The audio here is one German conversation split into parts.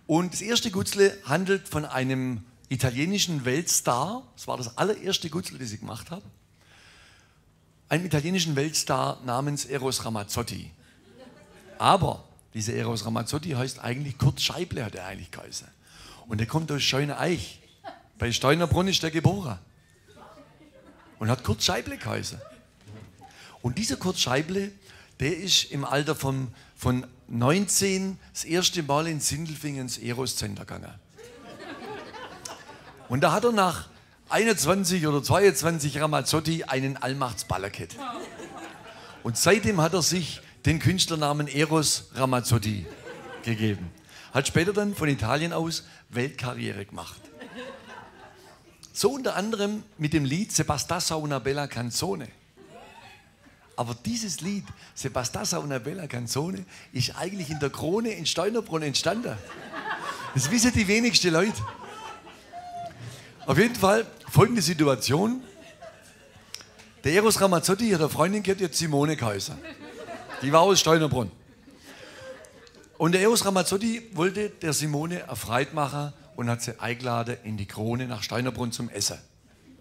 Und das erste Gutzle handelt von einem italienischen Weltstar. Das war das allererste Gutzle, das ich gemacht habe. Einem italienischen Weltstar namens Eros Ramazzotti. Aber dieser Eros Ramazzotti heißt eigentlich Kurt Scheible, hat er eigentlich geheißen. Und der kommt aus Scheuneich. Bei Steunerbrunn ist der geboren. Und hat Kurt Scheible geheißen. Und dieser Kurt Scheible, der ist im Alter von 19 das erste Mal in Sindelfingen ins Eros Center gegangen. Und da hat er nach 21 oder 22 Ramazzotti einen Allmachtsballer gehabt. Und seitdem hat er sich den Künstlernamen Eros Ramazzotti gegeben. Hat später dann von Italien aus Weltkarriere gemacht. So unter anderem mit dem Lied Se bastasse una bella canzone. Aber dieses Lied, Se bastasse una bella canzone, ist eigentlich in der Krone in Steunerbrunn entstanden. Das wissen die wenigsten Leute. Auf jeden Fall folgende Situation. Der Eros Ramazzotti hat eine Freundin gehabt, die hat Simone geheißen. Die war aus Steunerbrunn. Und der Eros Ramazzotti wollte der Simone eine Freude machen und hat sie eingeladen in die Krone nach Steunerbrunn zum Essen.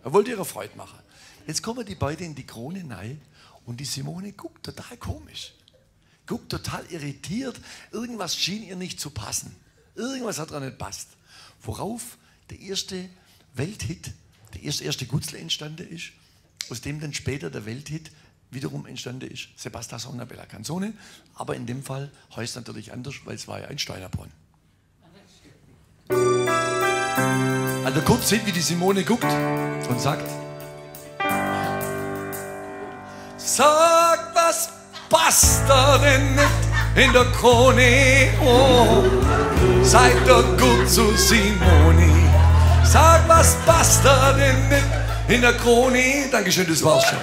Er wollte ihre Freude machen. Jetzt kommen die beiden in die Krone rein und die Simone guckt total komisch. Guckt total irritiert. Irgendwas schien ihr nicht zu passen. Irgendwas hat ihr nicht passt. Worauf der erste Welthit, der erste Gutzle entstanden ist, aus dem dann später der Welthit wiederum entstanden ist, Se bastasse una bella canzone, aber in dem Fall heißt es natürlich anders, weil es war ja ein Steunerbrunn. Also kurz sieht, wie die Simone guckt und sagt: Sag, was passt da denn nicht in der Krone? Oh, seid doch gut zu Simone. Sag, was passt da denn nicht in der Krone? Dankeschön, das war's schon.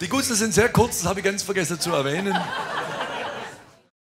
Die Gutzle sind sehr kurz, das habe ich ganz vergessen zu erwähnen.